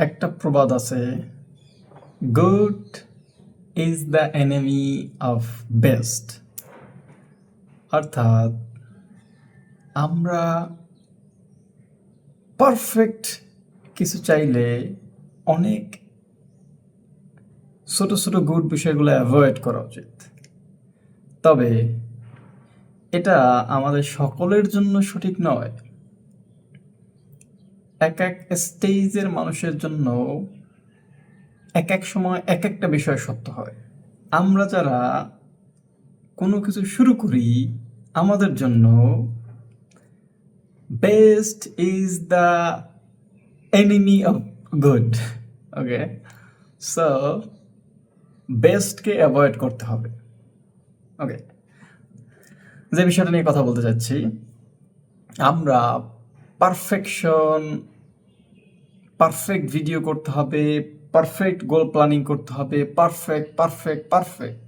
একটা প্রবাদ আছে, good is the enemy of best. অর্থাৎ আমরা পারফেক্ট কিছু চাইলে অনেক ছোট ছোট গুড বিষয়গুলো অ্যাভয়েড করা উচিত। তবে এটা আমাদের সকলের জন্য সঠিক নয়। এক এক স্টেজের মানুষের জন্য এক এক সময় এক একটা বিষয় সত্য হয়। আমরা যারা কোনো কিছু শুরু করি, আমাদের জন্য best is the enemy of good. Okay, so বেস্টকে অ্যাভয়েড করতে হবে। ওকে, যে বিষয়টা নিয়ে কথা বলতে চাচ্ছি, আমরা পারফেক্ট ভিডিও করতে হবে, পারফেক্ট গোল প্ল্যানিং করতে হবে, পারফেক্ট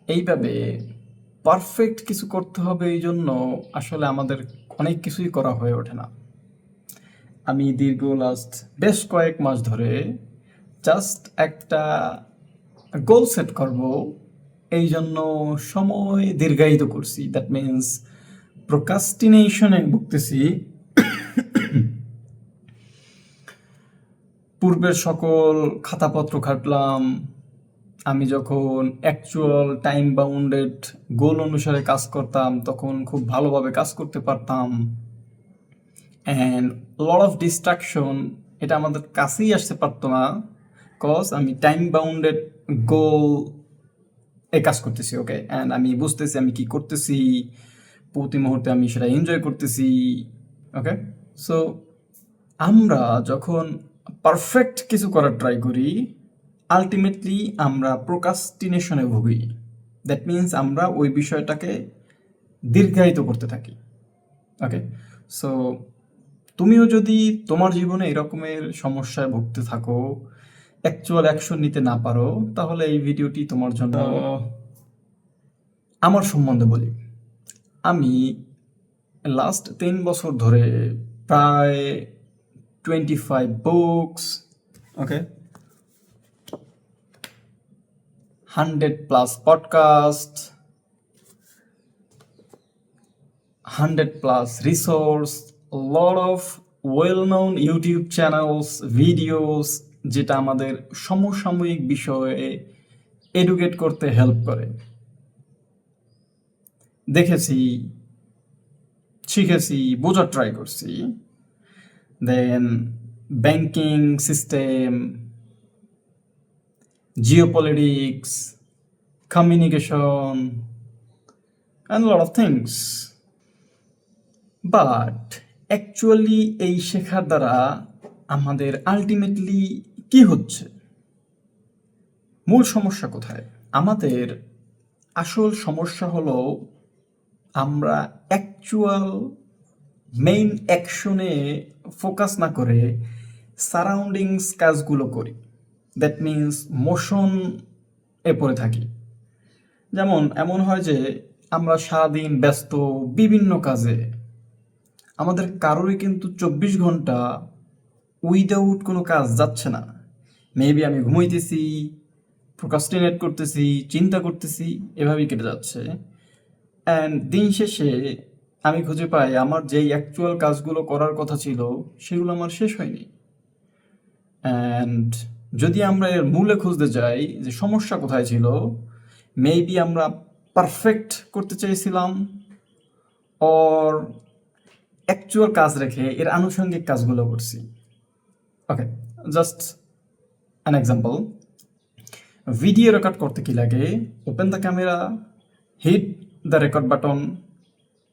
এইভাবে পারফেক্ট কিছু করতে হবে। এই জন্য আসলে আমাদের অনেক কিছুই করা হয়ে ওঠে না। আমি দীর্ঘ বেশ কয়েক মাস ধরে জাস্ট একটা গোল সেট করব, এই জন্য সময় দীর্ঘায়িত করছি। দ্যাট মিনস প্রোক্রাস্টিনেশনে ভুগতেছি। পূর্বের সকল খাতাপত্র ঘাটলাম। আমি যখন অ্যাকচুয়াল টাইম বাউন্ডেড গোল অনুসারে কাজ করতাম, তখন খুব ভালোভাবে কাজ করতে পারতাম। অ্যান্ড লট অফ ডিস্ট্রাকশন, এটা আমাদের কাছেই আসতে পারতো না, কজ আমি টাইম বাউন্ডেড গোল এ কাজ করতেছি। ওকে, অ্যান্ড আমি বুঝতেছি আমি কি করতেছি, প্রতি মুহূর্তে আমি সেটা এনজয় করতেছি। ওকে, সো আমরা যখন পারফেক্ট কিছু করার ট্রাই করি, আলটিমেটলি আমরা প্রোক্রাস্টিনেশনে ভুগি। দ্যাট মিনস আমরা ওই বিষয়টাকে দীর্ঘায়িত করতে থাকি। ওকে, সো তুমিও যদি তোমার জীবনে এরকমের সমস্যায় ভুগতে থাকো, অ্যাকচুয়াল অ্যাকশন নিতে না পারো, তাহলে এই ভিডিওটি তোমার জন্য। আমার সম্বন্ধে বলি, আমি লাস্ট 3 বছর ধরে প্রায় 25 books, okay, 100+ podcast, 100+ resource, lot of well known YouTube channels, videos, যেটা আমাদের সমসাময়িক বিষয়ে এডুকেট করতে হেল্প করে, দেখেছি, শিখেছি, বোঝার ট্রাই করছি। Then banking system, geopolitics, communication, and lot of things. But actually এই শেখার দ্বারা আমাদের আলটিমেটলি কি হচ্ছে? মূল সমস্যা কোথায়? আমাদের আসল সমস্যা হলো আমরা অ্যাকচুয়াল মেইন অ্যাকশনে ফোকাস না করে সারাউন্ডিংস কাজগুলো করি। দ্যাট মিনস মোশন এ পড়ে থাকি। যেমন এমন হয় যে আমরা সারাদিন ব্যস্ত বিভিন্ন কাজে, আমাদের কারোরই কিন্তু 24 ঘন্টা উইদাউট কোনো কাজ যাচ্ছে না। মেবি আমি ঘুমাইতেছি, প্রোক্রাস্টিনেট করতেছি, চিন্তা করতেছি, এভাবেই কেটে যাচ্ছে। অ্যান্ড দিন শেষে আমি খুঁজে পাই আমার যেই অ্যাকচুয়াল কাজগুলো করার কথা ছিল, সেগুলো আমার শেষ হয়নি। অ্যান্ড যদি আমরা এর মূলে খুঁজতে যাই যে সমস্যা কোথায় ছিল, মেবি আমরা পারফেক্ট করতে চাইছিলাম, অর অ্যাকচুয়াল কাজ রেখে এর আনুষঙ্গিক কাজগুলো করছি। Okay, just an example. Video record করতে কি লাগে? Open the camera, hit the record button,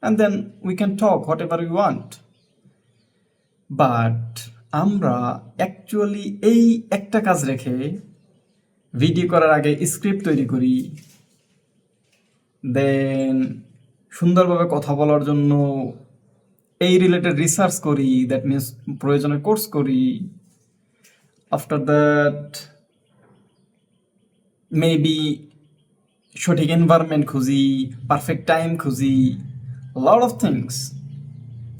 and then we can talk whatever you want. But আমরা অ্যাকচুয়ালি এই একটা কাজ রেখে ভিডিও করার আগে স্ক্রিপ্ট তৈরি করি, দেন সুন্দরভাবে কথা বলার জন্য এই রিলেটেড রিসার্চ করি, দ্যাট মিনস প্রয়োজনে কোর্স করি। আফটার দ্যাট মেবি সঠিক এনভায়রনমেন্ট খুঁজি, পারফেক্ট টাইম খুঁজি, লট of things.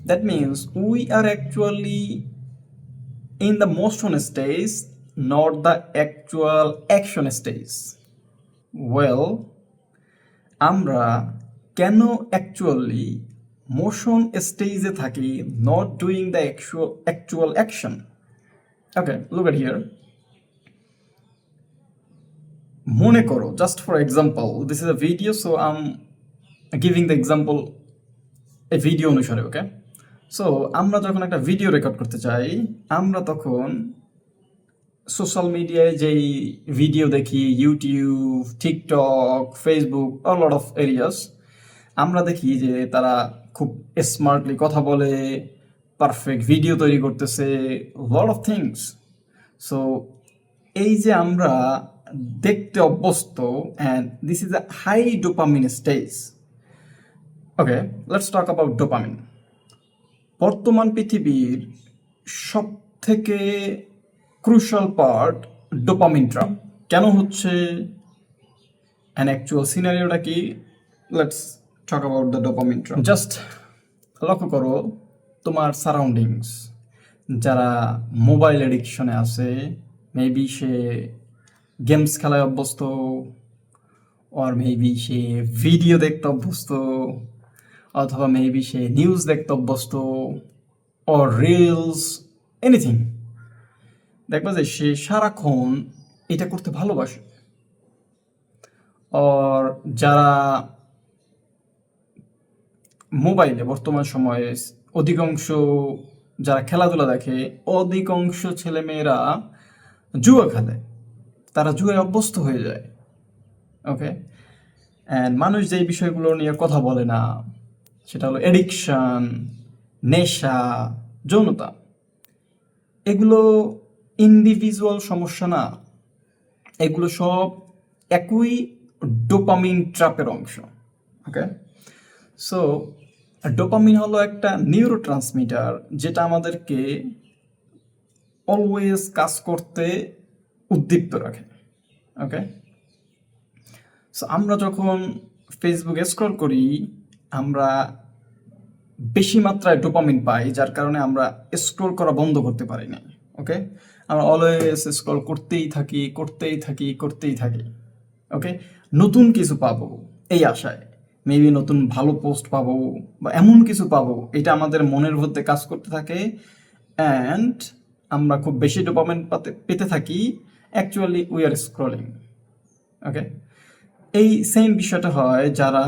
That means we are actually in the motion stage, not the actual action stage. Well, আমরা কেন অ্যাকচুয়ালি মোশন স্টেজে থাকি, not doing the actual action? Okay, look at here. মনে করো, just for example, this is a video, so I am giving the example এই video অনুসারে। ওকে, so আমরা যখন একটা ভিডিও রেকর্ড করতে চাই, আমরা তখন সোশ্যাল মিডিয়ায় যেই ভিডিও দেখি, YouTube, TikTok, Facebook, all lot of areas, আমরা দেখি যে তারা খুব স্মার্টলি কথা বলে, পারফেক্ট ভিডিও তৈরি করতেছে, লট অফ থিংস। সো এই যে আমরা দেখতে অভ্যস্ত, and this is a high dopamine stage. Okay, let's talk about dopamine. বর্তমান পৃথিবীর সব থেকে ক্রুশাল পার্ট ডোপামিন ট্র্যাপ। কেন হচ্ছে, অ্যান অ্যাকচুয়াল সিনারিওটা কি? Let's talk about the dopamine trap. Just লক্ষ্য করো তোমার সারাউন্ডিংস, যারা মোবাইল এডিকশনে আছে, মেবি সে গেমস খেলায় অভ্যস্ত, অর মেবি সে ভিডিও দেখতে অভ্যস্ত, অথবা মেবি সে নিউজ দেখতে অভ্যস্ত, অর রিলস, এনিথিং। দেখবা যে সে সারাক্ষণ এটা করতে ভালোবাসে। অর যারা মোবাইলে বর্তমান সময়ে অধিকাংশ যারা খেলাধুলা দেখে, অধিকাংশ ছেলেমেয়েরা জুয়া খেলে, তারা জুয়ায় অভ্যস্ত হয়ে যায়। ওকে, অ্যান্ড মানুষ যেই বিষয়গুলো নিয়ে কথা বলে না, সেটা হলো এডিকশন, নেশা, যৌনতা। এগুলো ইন্ডিভিজুয়াল সমস্যা না, এগুলো সব একই ডোপামিন ট্র্যাপের অংশ। ওকে, সো ডোপামিন হলো একটা নিউরো ট্রান্সমিটার, যেটা আমাদেরকে অলওয়েজ কাজ করতে উদ্দীপ্ত রাখে। ওকে, সো আমরা যখন ফেসবুকে স্ক্রল করি, আমরা বেশি মাত্রায় ডোপামিন পাই, যার কারণে আমরা স্ক্রল করা বন্ধ করতে পারি না। ওকে, আমরা অলওয়েজ স্ক্রল করতেই থাকি, করতেই থাকি, করতেই থাকি। ওকে, নতুন কিছু পাবো এই আশায়, মেবি নতুন ভালো পোস্ট পাবো বা এমন কিছু পাবো, এটা আমাদের মনের মধ্যে কাজ করতে থাকে, অ্যান্ড আমরা খুব বেশি ডোপামিন পেতে থাকি। Actually we are scrolling. Okay, এই সেম বিষয়টা হয় যারা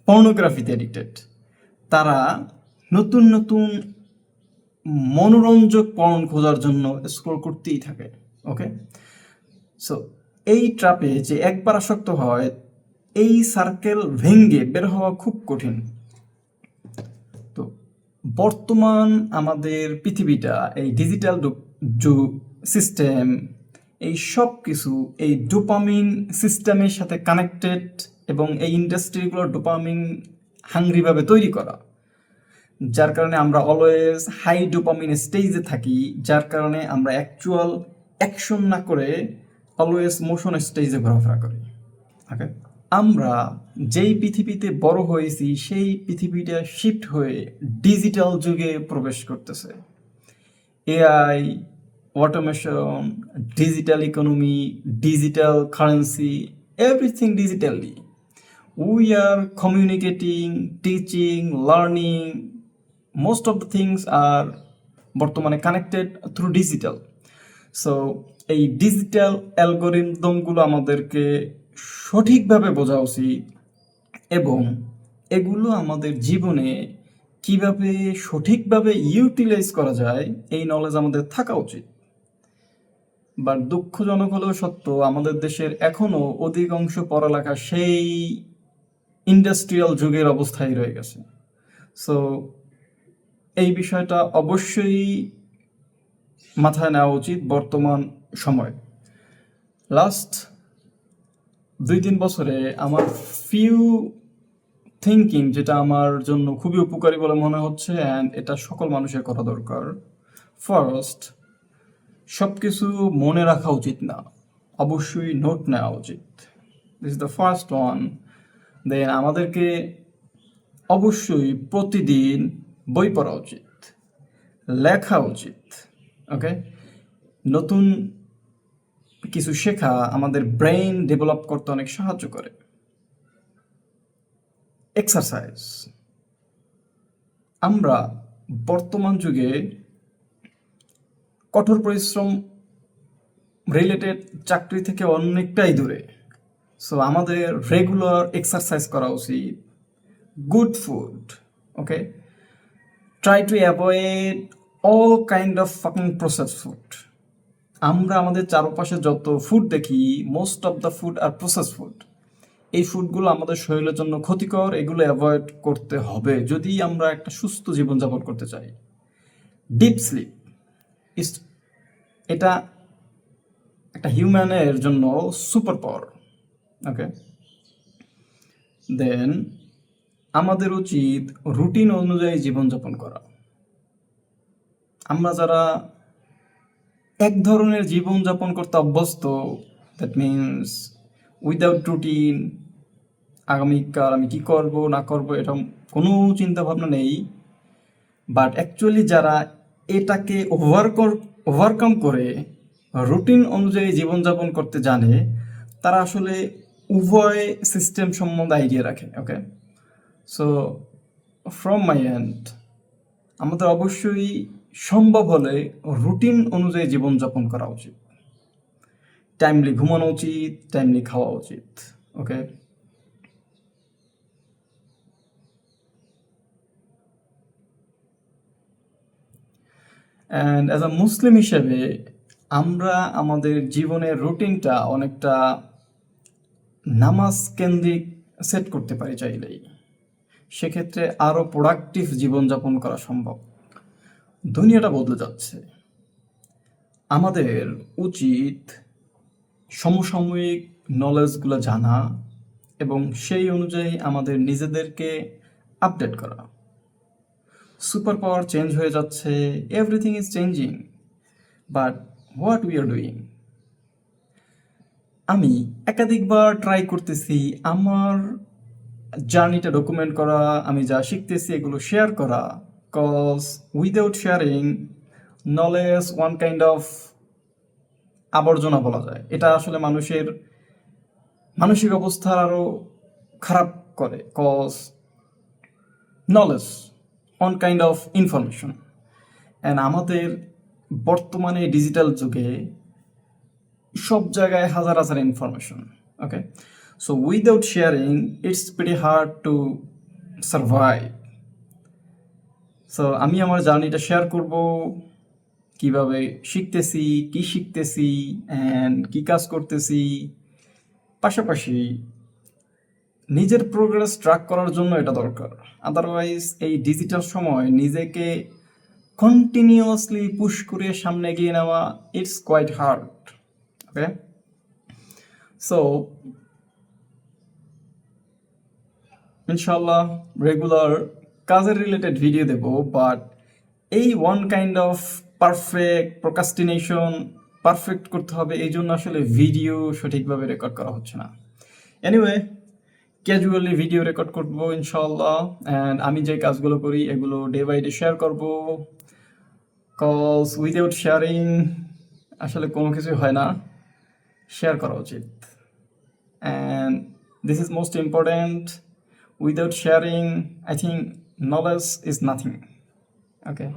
পর্নোগ্রাফিতে এডিক্টেড, তারা নতুন নতুন মনোরঞ্জক পর্ন খোঁজার জন্য স্ক্রল করতেই থাকে। ওকে, সো এই ট্র্যাপে যে একবার আসক্ত হয়, এই সার্কেল ভেঙে বের হওয়া খুব কঠিন। তো বর্তমান আমাদের পৃথিবীটা, এই ডিজিটাল সিস্টেম, এই সব কিছু এই ডোপামিন সিস্টেমের সাথে কানেক্টেড, এবং এই ইন্ডাস্ট্রিগুলো ডোপামিন হাংরিভাবে তৈরি করা, যার কারণে আমরা অলওয়েজ হাই ডোপামিন স্টেজে থাকি, যার কারণে আমরা অ্যাকচুয়াল অ্যাকশন না করে অলওয়েজ মোশন স্টেজে ঘোরাফেরা করি। ওকে, আমরা যেই পৃথিবীতে বড় হয়েছি, সেই পৃথিবীটা শিফট হয়ে ডিজিটাল যুগে প্রবেশ করতেছে। AI, automation, digital economy, digital currency, everything digitally. We are communicating, teaching, learning. Most of the things are বর্তমানে কানেক্টেড থ্রু ডিজিটাল। সো এই ডিজিটাল অ্যালগোরিদমগুলো আমাদেরকে সঠিকভাবে বোঝা উচিত, এবং এগুলো আমাদের জীবনে কিভাবে সঠিকভাবে ইউটিলাইজ করা যায়, এই নলেজ আমাদের থাকা উচিত। বাট দুঃখজনক হলেও সত্য, আমাদের দেশের এখনও অধিকাংশ পড়ালেখা সেই ইন্ডাস্ট্রিয়াল যুগের অবস্থায় রয়ে গেছে। সো এই বিষয়টা অবশ্যই মাথায় নেওয়া উচিত বর্তমান সময়। লাস্ট 2-3 বছরে আমার ফিউ থিঙ্কিং, যেটা আমার জন্য খুবই উপকারী বলে মনে হচ্ছে, অ্যান্ড এটা সকল মানুষের করা দরকার। ফার্স্ট, সব কিছু মনে রাখা উচিত না, অবশ্যই নোট নেওয়া উচিত। This is the first one. Then আমাদেরকে অবশ্যই প্রতিদিন বই পড়া উচিত, লেখা উচিত। ওকে, নতুন কিছু শেখা আমাদের ব্রেইন ডেভেলপ করতে অনেক সাহায্য করে। এক্সারসাইজ, আমরা বর্তমান যুগে কঠোর পরিশ্রম রিলেটেড চাকরি থেকে অনেকটাই দূরে। সো আমাদের রেগুলার এক্সারসাইজ করা উচিত, good food, okay, try to avoid all kind of fucking process food. আমরা আমাদের চারপাশে যত ফুড দেখি, মোস্ট অফ দ্য ফুড আর প্রসেস ফুড। এই ফুডগুলো আমাদের শরীরের জন্য ক্ষতিকর, এগুলো অ্যাভয়েড করতে হবে যদি আমরা একটা সুস্থ জীবনযাপন করতে চাই। ডিপ স্লিপ, এটা একটা হিউম্যানের জন্য সুপার পাওয়ার। ওকে, দেন আমাদের উচিত রুটিন অনুযায়ী জীবনযাপন করা। আমরা যারা এক ধরনের জীবনযাপন করতে অভ্যস্ত, দ্যাট মিনস উইদাউট রুটিন, আগামীকাল আমি কী করব না করব এটা কোনো চিন্তা ভাবনা নেই, বাট অ্যাকচুয়ালি যারা এটাকে ওভারকাম করে রুটিন অনুযায়ী জীবনযাপন করতে জানে, তারা আসলে উভয় সিস্টেম সম্বন্ধে আইডিয়া রাখে। ওকে, সো ফ্রম মাই এন্ড, আমাদের অবশ্যই সম্ভব হলে রুটিন অনুযায়ী জীবনযাপন করা উচিত। টাইমলি ঘুমানো উচিত, টাইমলি খাওয়া উচিত। ওকে, অ্যান্ড অ্যাজ আ মুসলিম হিসেবে আমরা আমাদের জীবনের রুটিনটা অনেকটা নামাজ কেন্দ্রিক সেট করতে পারি চাইলেই। সেক্ষেত্রে আরও প্রোডাক্টিভ জীবনযাপন করা সম্ভব। দুনিয়াটা বদলে যাচ্ছে, আমাদের উচিত সমসাময়িক নলেজগুলো জানা এবং সেই অনুযায়ী আমাদের নিজেদেরকে আপডেট করা। সুপার পাওয়ার চেঞ্জ হয়ে যাচ্ছে, everything is changing, but what we are doing? আমি একাধিকবার ট্রাই করতেছি আমার জার্নিটা ডকুমেন্ট করা, আমি যা শিখতেছি এগুলো শেয়ার করা, cause without sharing knowledge one kind of আবর্জনা বলা যায়। এটা আসলে মানুষের মানসিক অবস্থার আরও খারাপ করে, cause knowledge one kind of information, and আমাদের বর্তমানে ডিজিটাল যুগে সব জায়গায় হাজার হাজার information. Okay, so without sharing it's pretty hard to survive. So আমি আমার জার্নিটা শেয়ার করব, কিভাবে শিখতেছি, কি শিখতেছি, অ্যান্ড কি কাজ করতেছি। পাশাপাশি নিজের প্রোগ্রেস ট্র্যাক করার জন্য এটা দরকার। আদারওয়াইজ এই ডিজিটাল সময় নিজেকে কন্টিনিউয়াসলি পুশ করে সামনে এগিয়ে নেওয়া it's quite hard. Okay, so ইনশাল্লাহ রেগুলার কাজের রিলেটেড ভিডিও দেব, বাট এই ওয়ান কাইন্ড অফ পারফেক্ট করতে হবে, এই জন্য আসলে ভিডিও সঠিকভাবে রেকর্ড করা হচ্ছে না। এনিওয়ে, ক্যাজুয়ালি ভিডিও রেকর্ড করবো ইনশাল্লাহ, অ্যান্ড আমি যে কাজগুলো করি এগুলো ডে বাই ডে শেয়ার করবো, কজ উইদাউট শেয়ারিং আসলে কোনো কিছুই হয় না। শেয়ার করা উচিত, and this is most important. Without sharing, I think knowledge is nothing. Okay,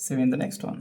see you in the next one.